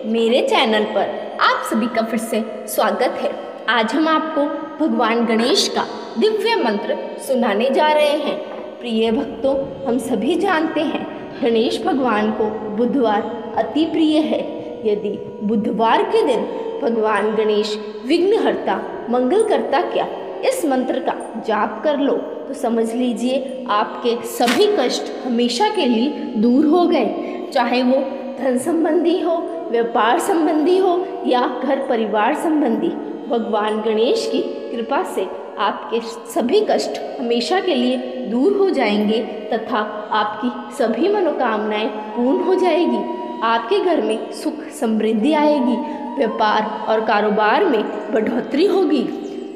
मेरे चैनल पर आप सभी का फिर से स्वागत है। आज हम आपको भगवान गणेश का दिव्य मंत्र सुनाने जा रहे हैं। प्रिय भक्तों, हम सभी जानते हैं गणेश भगवान को बुधवार अति प्रिय है। यदि बुधवार के दिन भगवान गणेश विघ्नहर्ता मंगलकर्ता क्या इस मंत्र का जाप कर लो तो समझ लीजिए आपके सभी कष्ट हमेशा के लिए दूर हो गए। चाहे वो धन संबंधी हो, व्यापार संबंधी हो या घर परिवार संबंधी, भगवान गणेश की कृपा से आपके सभी कष्ट हमेशा के लिए दूर हो जाएंगे तथा आपकी सभी मनोकामनाएं पूर्ण हो जाएगी। आपके घर में सुख समृद्धि आएगी, व्यापार और कारोबार में बढ़ोतरी होगी।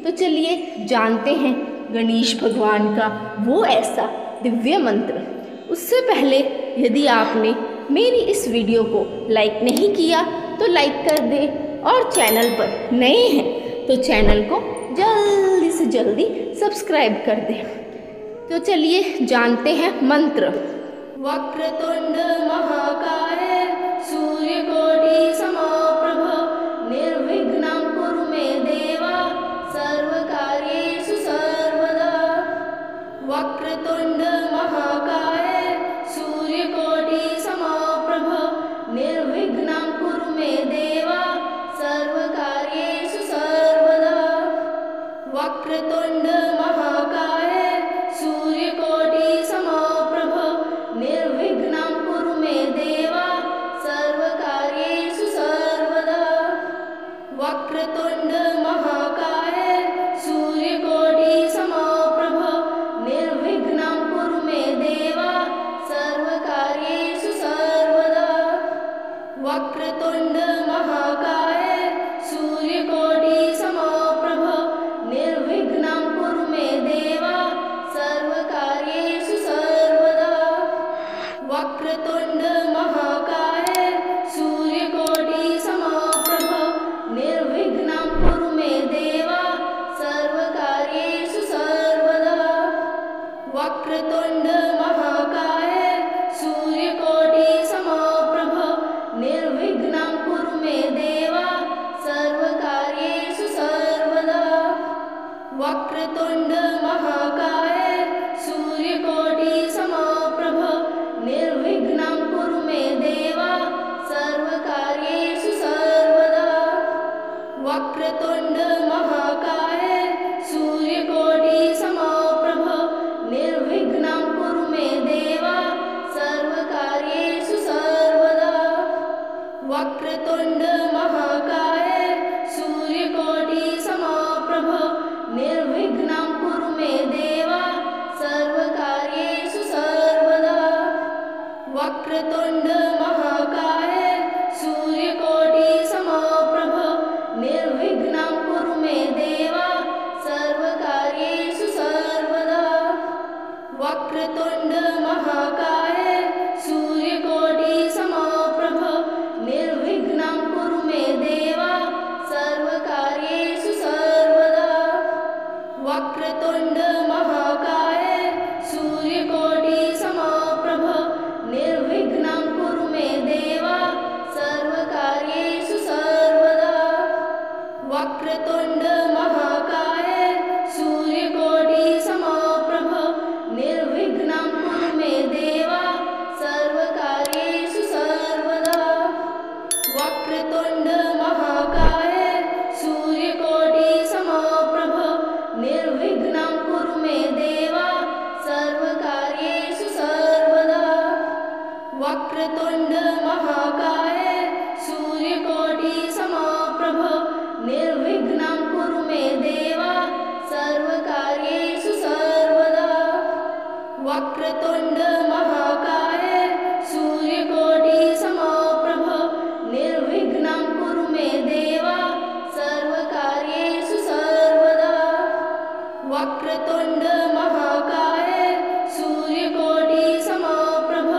तो चलिए जानते हैं गणेश भगवान का वो ऐसा दिव्य मंत्र। उससे पहले यदि आपने मेरी इस वीडियो को लाइक नहीं किया तो लाइक कर दें और चैनल पर नए हैं तो चैनल को जल्दी से जल्दी सब्सक्राइब कर दें। तो चलिए जानते हैं मंत्र। वक्रतुंड महाकाय सूर्यकोटि समप्रभ निर्विघ्नं कुरु मे देवा सर्वकार्येषु सर्वदा। वक्रतुंड महाकाय सूर्यकोटि समप्रभ निर्विघ्नं कुरु मे देवा सर्वकार्येषु सर्वदा। वक्रतुंड महाकाय सूर्यकोटि समप्रभ निर्विघ्नं कुरु मे देवा सर्वकार्येषु सर्वदा। वक्रतुंड महाकाय सूर्यकोटि समप्रभ निर्विघ्नं कुरु मे देवा सर्वकार्येषु सर्वदा। वक्रतुंड महाकाय सूर्यकोटि समप्रभ निर्विघ्नं कुरु मे देवा सर्वकार्येषु सर्वदा। वक्रतुंड महाकाय सूर्यकोटि समप्रभ निर्विघ्नं कुरु मे देवा सर्वकार्येषु सर्वदा। वक्रतुंड महाकाय सूर्यकोटि समप्रभ निर्विघ्नं कुरु मे देवा सर्वकार्येषु सर्वदा। वक्रतुंड महाकाय सूर्यकोटि समप्रभ निर्विघ्नं कुरु मे देवा सर्वकार्येषु सर्वदा। वक्रतुंड महाकाय सूर्यकोटि समप्रभ निर्विघ्नं कुरु मे देवा सर्वकार्येषु सर्वदा। वक्रतुंड महाकाय सूर्यकोटि समप्रभ निर्विघ्नं कुरु मे देवा सर्वकार्येषु सर्वदा। वक्रतुंड महाकाय सूर्यकोटि समप्रभ निर्विघ्नं कुरु मे देवा सर्वकार्येषु सर्वदा। वक्रतुंड महाकाय सूर्यकोटि समप्रभ निर्विघ्नं कुरु मे देवा सर्वकार्येषु सर्वदा। वक्रतुंड महाकाय सूर्यकोटि समप्रभ निर्विघ्नं कुरु मे देवा सर्वकार्येषु सर्वदा। वक्रतुंड महाकाय सूर्यकोटि समप्रभ निर्विघ्नं कुरु मे देवा सर्वकार्येषु सर्वदा। वक्रतुंड महाकाय सूर्यकोटि समप्रभ निर्विघ्नं कुरु मे देवा सर्वकार्येषु सर्वदा। वक्रतुंड महाकाय सूर्यकोटि समप्रभ निर्विघ्नं कुरु मे देवा सर्वकार्येषु सर्वदा। वक्रतुंड महाकाय सूर्यकोटि समप्रभ निर्विघ्नं कुरु मे देवा सर्वकार्येषु सर्वदा। वक्रतुंड महाकाय सूर्यकोटि समप्रभ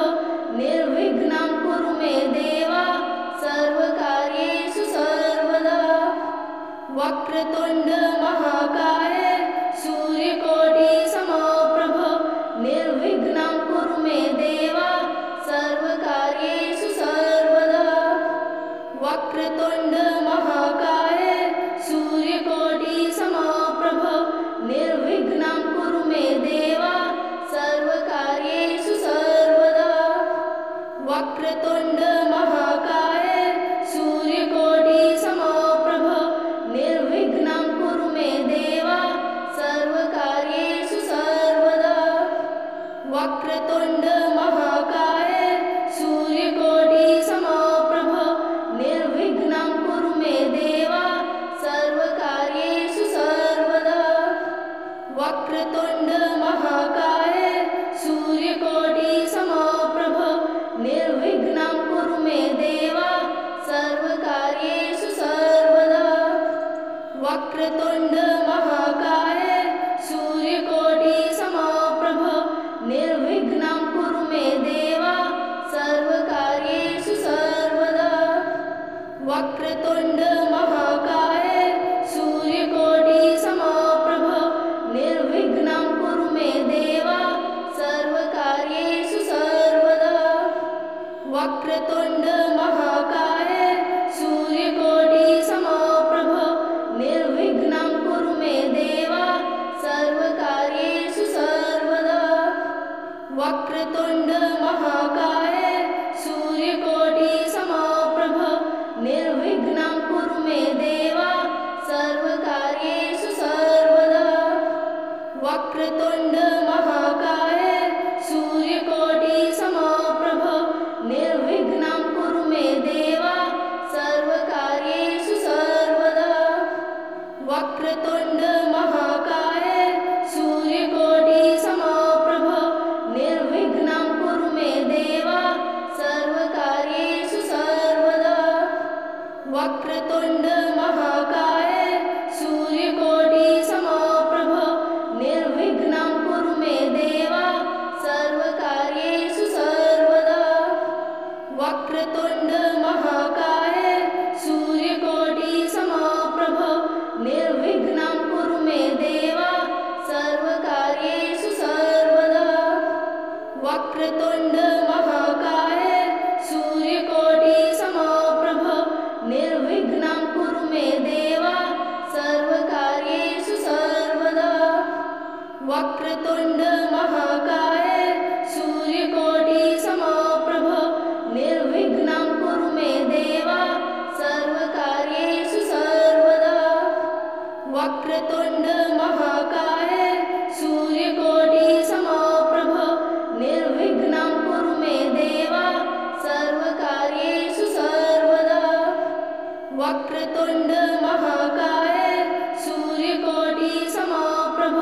निर्विघ्नं कुरु मे देवा सर्वकार्येषु सर्वदा। वक्रतुंड महाकाय सूर्यकोटि समप्रभ निर्विघ्नं कुरु मे देवा सर्वकार्येषु सर्वदा। वक्रतुण्ड महाकाय सूर्यकोटि समप्रभ निर्विघ्नं कुरु मे देव सर्वकार्येषु सर्वदा। वक्रतुण्ड महाकाय सूर्यकोटि समप्रभ निर्विघ्नं कुरु मे देव सर्वकार्येषु सर्वदा। वक्रतुण्ड महाकाय सूर्यकोटि समप्रभ निर्विघ्नं कुरु मे देव सर्वकार्येषु सर्वदा। वक्रतुण्ड महाकाय सूर्यकोटि समप्रभ निर्विघ्नं कुरु मे देव सर्वकार्येषु सर्वदा। वक्रतुण्ड महाकाय सूर्यकोटि समप्रभ निर्विघ्नं कुरु मे देव सर्वकार्येषु सर्वदा। वक्रतुण्ड महाकाय सूर्यकोटि समप्रभ निर्विघ्नं कुरु मे देव सर्वकार्येषु सर्वदा। वक्रतुण्ड महाकाय सूर्यकोटि समप्रभ निर्विघ्नं कुरु मे देव सर्वकार्येषु सर्वदा। वक्रतुण्ड महाकाय सूर्यकोटि समप्रभ निर्विघ्नं कुरु मे देव सर्वकार्येषु सर्वदा। वक्रतुण्ड महाकाय सूर्यकोटि समप्रभ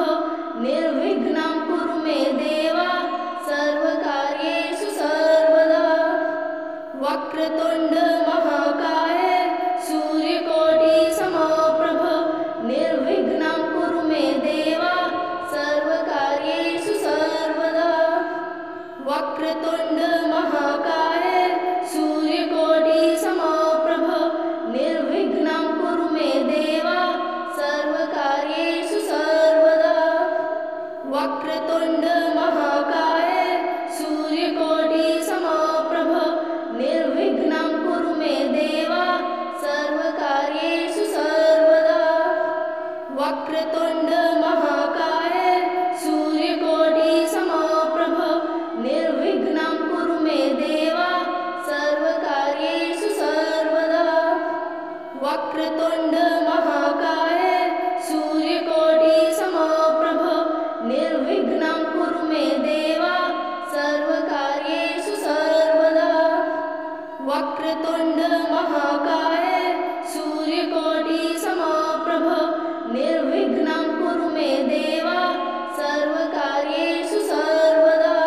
निर्विघ्नं कुरु मे देव सर्वकार्येषु सर्वदा। वक्रतुण्ड महाकाय सूर्यकोटि समप्रभ निर्विघ्नं कुरु मे देव सर्वकार्येषु सर्वदा। वक्रतुण्ड महाकाय सूर्यकोटि समप्रभ निर्विघ्नं कुरु मे देव सर्वकार्येषु सर्वदा। वक्रतुण्ड महाकाय सूर्यकोटि समप्रभ निर्विघ्नं कुरु मे देव सर्वकार्येषु सर्वदा। वक्रतुण्ड महाकाय सूर्यकोटि समप्रभ निर्विघ्नं कुरु मे देव सर्वकार्येषु सर्वदा। वक्रतुण्ड महाकाय सूर्यकोटि समप्रभ निर्विघ्नं कुरु मे देव सर्वकार्येषु सर्वदा। वक्रतुण्ड महाकाय सूर्यकोटि समप्रभ निर्विघ्नं कुरु मे देव सर्वकार्येषु सर्वदा।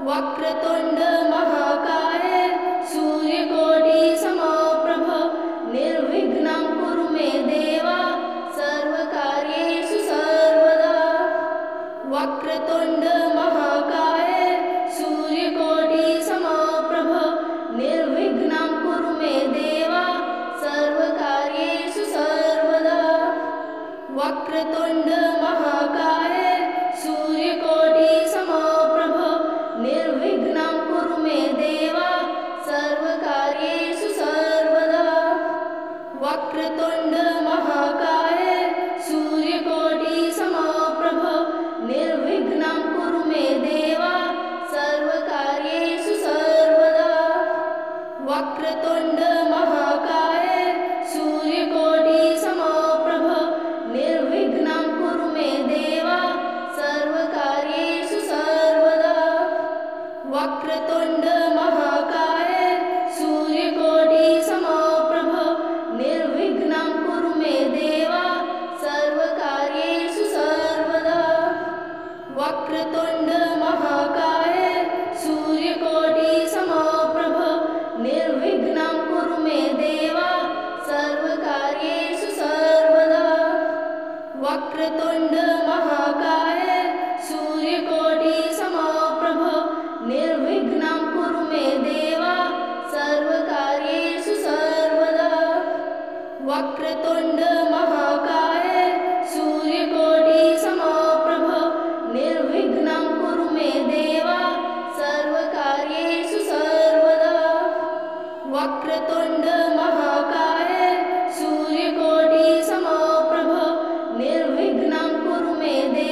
वक्रतुण्ड महाकाय सूर्यकोटि समप्रभ निर्विघ्नं कुरु मे देव सर्वकार्येषु सर्वदा। वक्रतुण्ड महाकाय सूर्यकोटि समप्रभ निर्विघ्नं कुरु मे देव सर्वकार्येषु सर्वदा। वक्रतुण्ड महाकाय सूर्यकोटि समप्रभ निर्विघ्नं कुरु मे देव सर्वकार्येषु सर्वदा। वक्रतुण्ड महाकाय सूर्यकोटि समप्रभ निर्विघ्नं कुरु मे देव सर्वकार्येषु सर्वदा। वक्रतुण्ड महाकाय सूर्यकोटि समप्रभ निर्विघ्नं कुरु मे देव सर्वकार्येषु सर्वदा। वक्रतुण्ड महाकाय सूर्यकोटि समप्रभ निर्विघ्नं कुरु मे देव सर्वकार्येषु सर्वदा। वक्रतुण्ड महाकाय सूर्यकोटि समप्रभ निर्विघ्नं कुरु मे देव सर्वकार्येषु सर्वदा। वक्रतुण्ड महाकाय सूर्यकोटि समप्रभ निर्विघ्नं कुरु मे देव सर्वकार्येषु सर्वदा। वक्रतुण्ड महाकाय सूर्यकोटि समप्रभ निर्विघ्नं कुरु मे देव सर्वकार्येषु सर्वदा। वक्रतुण्ड महाकाय सूर्यकोटि समप्रभ निर्विघ्नं कुरु मे देव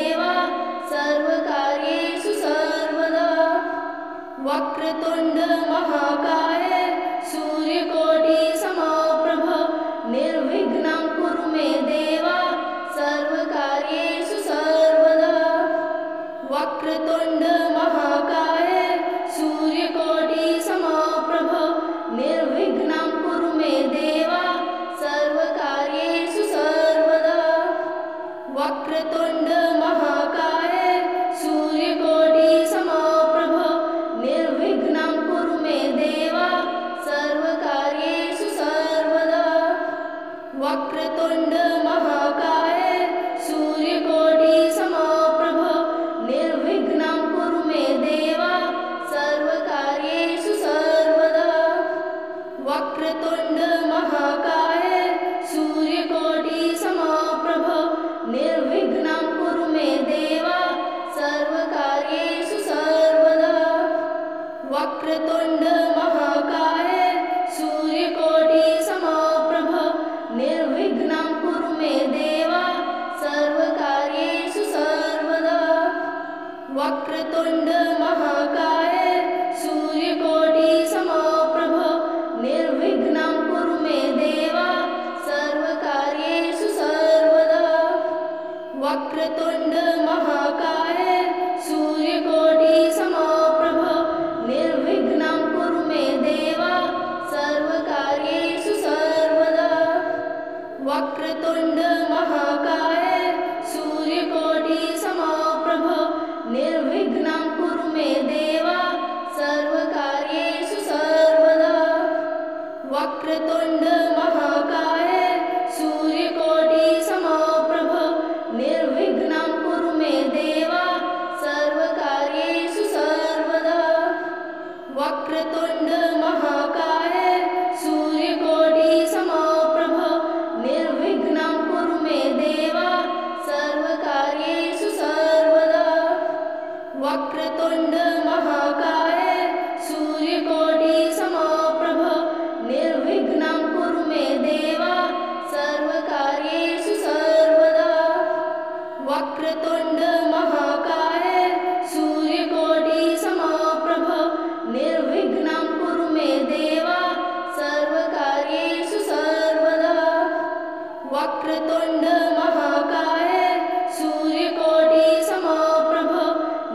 वक्रतुंड महाकाय सूर्यकोटि समप्रभ निर्विघ्नं कुरु मे देव सर्वकार्येषु सर्वदा। वक्रतुंड महाकाय सूर्यकोटि समप्रभ निर्विघ्नं कुरु मे देव सर्वकार्येषु सर्वदा। वक्रतुंड महाकाय सूर्यकोटि समप्रभ निर्विघ्नं कुरु मे देव सर्वकार्येषु सर्वदा। वक्रतुंड महाकाय सूर्यकोटि समप्रभ निर्विघ्नं कुरु मे देव सर्वकार्येषु सर्वदा। वक्रतुंड महाकाय सूर्यकोटि समप्रभ निर्विघ्नं कुरु मे देव सर्वकार्येषु सर्वदा। वक्रतुंड महाकाय सूर्यकोटि समप्रभ निर्विघ्नं कुरु मे देव सर्वकार्येषु सर्वदा। वक्रतुंड महाकाय सूर्यकोटि समप्रभ निर्विघ्नं कुरु मे देव सर्वकार्येषु सर्वदा। वक्रतुंड महाकाय सूर्यकोटि समप्रभ निर्विघ्नं कुरु मे देव सर्वकार्येषु सर्वदा। वक्रतुंड महाकाय सूर्यकोटि समप्रभ निर्विघ्नं कुरु मे देव सर्वकार्येषु सर्वदा। वक्रतुंड महाकाय सूर्यकोटि समप्रभ निर्विघ्नं कुरु मे देव सर्वकार्येषु सर्वदा। वक्रतुंड महाकाय सूर्यकोटि समप्रभ निर्विघ्नं कुरु मे देव सर्वकार्येषु सर्वदा। वक्रतुंड महाकाय सूर्यकोटि समप्रभ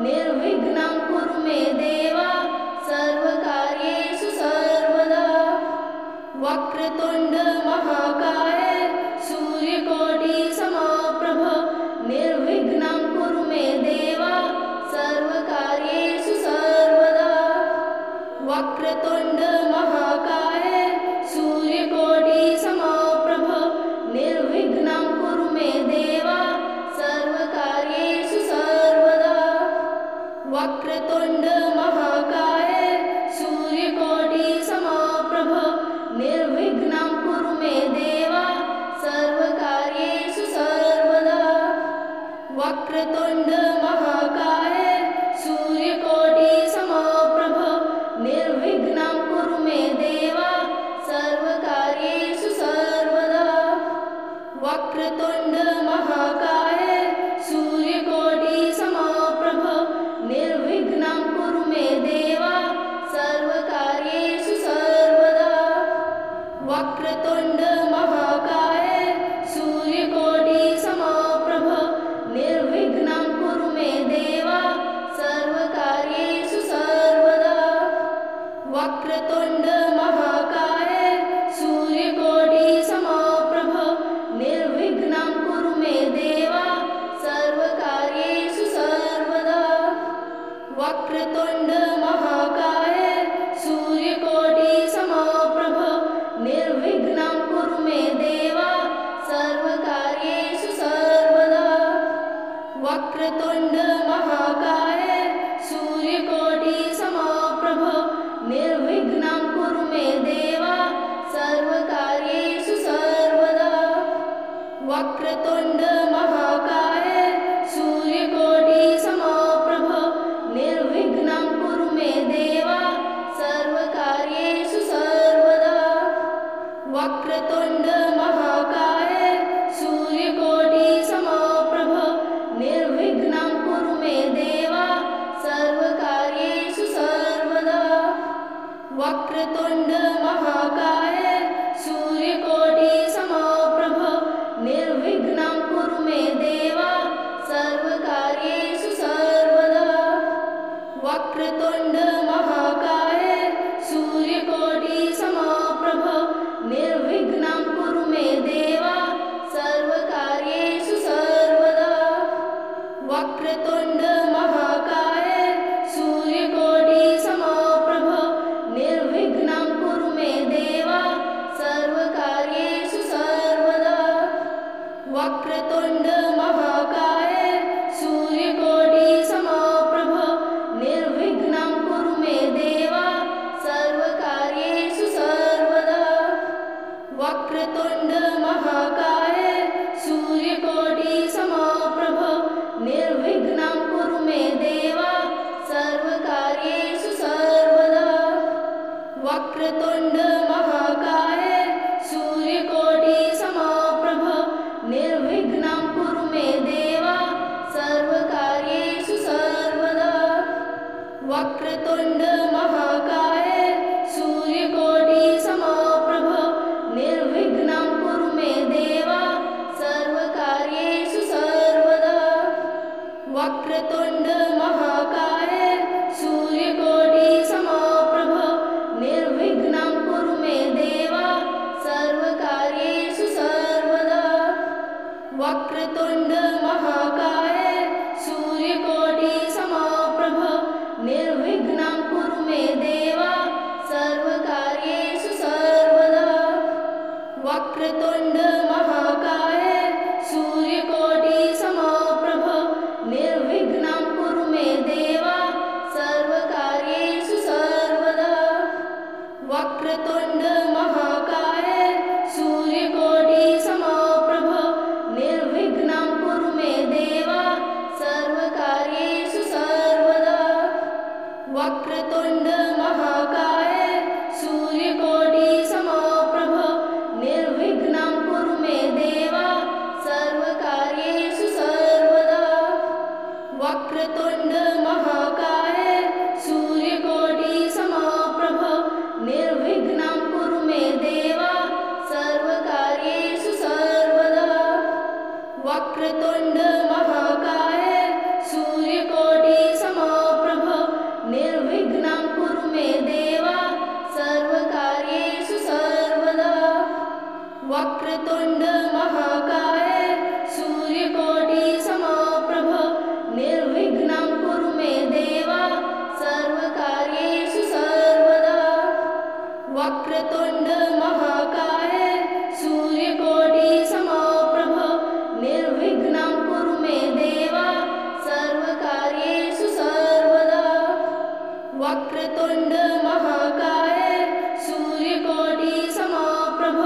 निर्विघ्नं कुरु मे देव सर्वकार्येषु सर्वदा। वक्रतुंड महाकाय सूर्यकोटि समप्रभ निर्विघ्नं कुरु मे देव सर्वकार्येषु सर्वदा। वक्रतुंड महाकाय सूर्यकोटि समप्रभ निर्विघ्नं कुरु मे देव सर्वकार्येषु सर्वदा। वक्रतुंड महाकाय सूर्यकोटि समप्रभ निर्विघ्नं कुरु मे देव सर्वकार्येषु सर्वदा। वक्रतुंड महाकाय सूर्यकोटि समप्रभ निर्विघ्नं कुरु मे देव सर्वकार्येषु सर्वदा। वक्रतुंड महाकाय सूर्यकोटि समप्रभ निर्विघ्नं कुरु मे देव सर्वकार्येषु सर्वदा। वक्रतुंड महाकाय सूर्यकोटि समप्रभ निर्विघ्नं कुरु मे देव सर्वकार्येषु सर्वदा। वक्रतुंड महाकाय सूर्यकोटि समप्रभ निर्विघ्नं कुरु मे देव सर्वकार्येषु सर्वदा। वक्रतुंड महाकाय सूर्यकोटि समप्रभ निर्विघ्नं कुरु मे देव सर्वकार्येषु सर्वदा। वक्रतुंड महाकाय सूर्यकोटि समप्रभ निर्विघ्नं कुरु मे देव सर्वकार्येषु सर्वदा। वक्रतुंड महाकाय सूर्यकोटि समप्रभ निर्विघ्नं कुरु मे देव सर्वकार्येषु सर्वदा। वक्रतुंड महाकाय सूर्यकोटि समप्रभ निर्विघ्नं कुरु मे देव सर्वकार्येषु सर्वदा। वक्रतुंड महाकाय सूर्यकोटि समप्रभ निर्विघ्नं कुरु मे देव सर्वकार्येषु वक्रतुंड महाकाय सूर्यकोटि समप्रभ निर्विघ्नं कुरु मे देवा सर्वकार्येषु सर्वदा। वक्रतुंड महाकाय सूर्यकोटि समप्रभ निर्विघ्नं कुरु मे देवा सर्वकार्येषु सर्वदा। वक्रतुंड महाकाय सूर्यकोटि समप्रभ निर्विघ्नं कुरु मे देवा सर्वकार्येषु सर्वदा। वक्रतुंड महाकाय सूर्यकोटि समप्रभ निर्विघ्नं कुरु मे देवा सर्वकार्येषु सर्वदा। वक्रतुंड महाकाय सूर्यकोटि समप्रभ निर्विघ्नं कुरु मे देवा सर्वकार्येषु सर्वदा। वक्रतुंड महाकाय सूर्यकोटि समप्रभ निर्विघ्नं कुरु मे देवा सर्वकार्येषु सर्वदा। वक्रतुंड महाकाय सूर्यकोटि समप्रभ निर्विघ्नं कुरु मे देवा सर्वकार्येषु सर्वदा। वक्रतुंड महाकाय सूर्यकोटि समप्रभ निर्विघ्नं कुरु मे देवा सर्वकार्येषु सर्वदा। वक्रतुंड महाकाय सूर्यकोटि समप्रभ निर्विघ्नं कुरु मे देवा सर्वकार्येषु सर्वदा। वक्रतुंड महाकाय सूर्यकोटि समप्रभ निर्विघ्नं कुरु मे देवा सर्वकार्येषु सर्वदा। वक्रतुंड महाकाय सूर्यकोटि समप्रभ निर्विघ्नं कुरु मे देवा सर्वकार्येषु सर्वदा। वक्रतुंड महाकाय सूर्यकोटि समप्रभ निर्विघ्नं कुरु मे देवा सर्वकार्येषु सर्वदा। वक्रतुंड महाकाय सूर्यकोटि समप्रभ निर्विघ्नं कुरु मे देवा सर्वकार्येषु सर्वदा। वक्रतुंड महाकाय सूर्यकोटि समप्रभ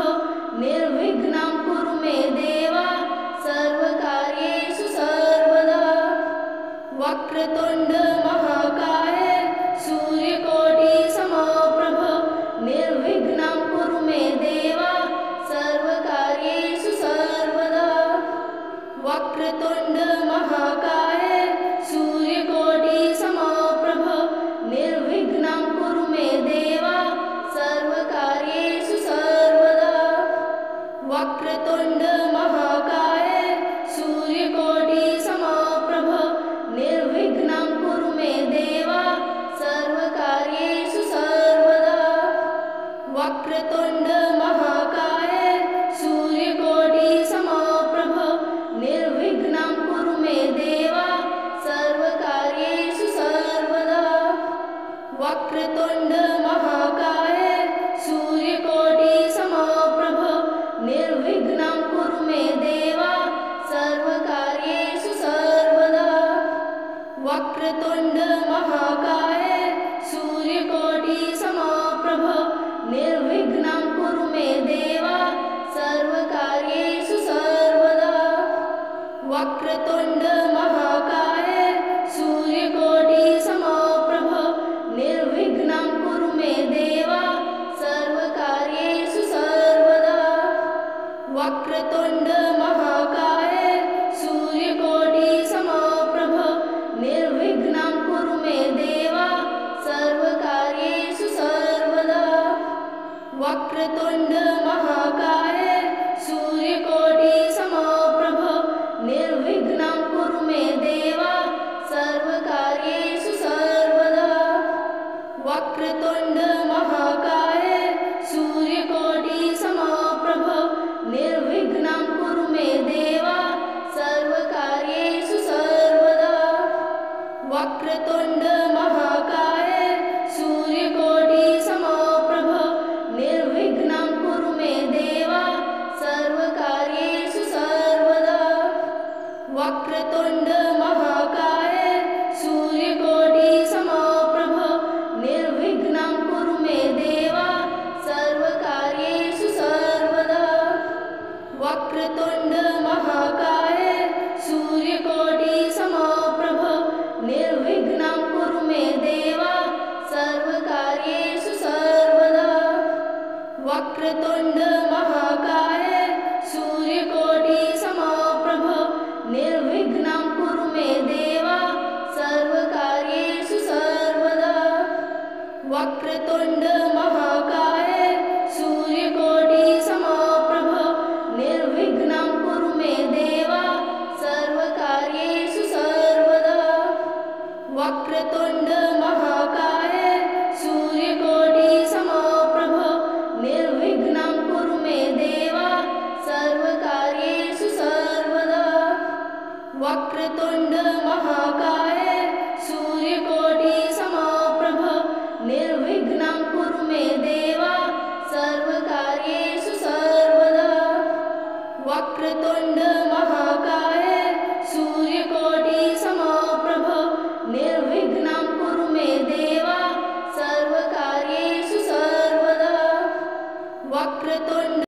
निर्विघ्नं कुरु मे देवा सर्वकार्येषु सर्वदा। वक्रतुंड महाकाय सूर्यकोटि समप्रभ निर्विघ्नं कुरु मे देवा सर्वकार्येषु सर्वदा। वक्रतुंड महाकाय सूर्यकोटि समप्रभ निर्विघ्नं कुरु मे देवा सर्वकार्येषु सर्वदा। वक्रतुंड महाकाय सूर्यकोटि समप्रभ निर्विघ्नं कुरु मे देवा सर्वकार्येषु सर्वदा। वक्रतुंड महाकाय सूर्यकोटि समप्रभ निर्विघ्नं कुरु मे देवा सर्वकार्येषु सर्वदा। वक्रतुंड महाकाय सूर्यकोटि समप्रभ निर्विघ्नं कुरु मे देवा सर्वकार्येषु सर्वदा। वक्रतुंड महाकाय सूर्यकोटि समप्रभ निर्विघ्नं कुरु मे देवा सर्वकार्येषु सर्वदा। वक्रतुंड महाकाय सूर्यकोटि समप्रभ निर्विघ्नं कुरु मे देवा सर्वकार्येषु सर्वदा। वक्रतुंड महाकाय सूर्यकोटि समप्रभ निर्विघ्नं कुरु मे देवा सर्वकार्येषु सर्वदा। वक्रतुंड महाकाय सूर्यकोटि समप्रभ निर्विघ्नं कुरु मे वक्रतुंड महाकाय सूर्यकोटि समप्रभ निर्विघ्नं कुरु मे देवा सर्वकार्येषु सर्वदा। वक्रतुंड महाकाय सूर्यकोटि समप्रभ निर्विघ्नं कुरु मे देवा सर्वकार्येषु सर्वदा। वक्रतुंड महाकाय सूर्यकोटि समप्रभ निर्विघ्नं कुरु मे देवा सर्वकार्येषु सर्वदा। वक्रतुंड महाकाय सूर्यकोटि समप्रभ निर्विघ्नं कुरु मे देवा सर्वकार्येषु सर्वदा। वक्रतुंड महाकाय सूर्यकोटि समप्रभ निर्विघ्नं कुरु मे देवा सर्वकार्येषु सर्वदा। वक्रतुंड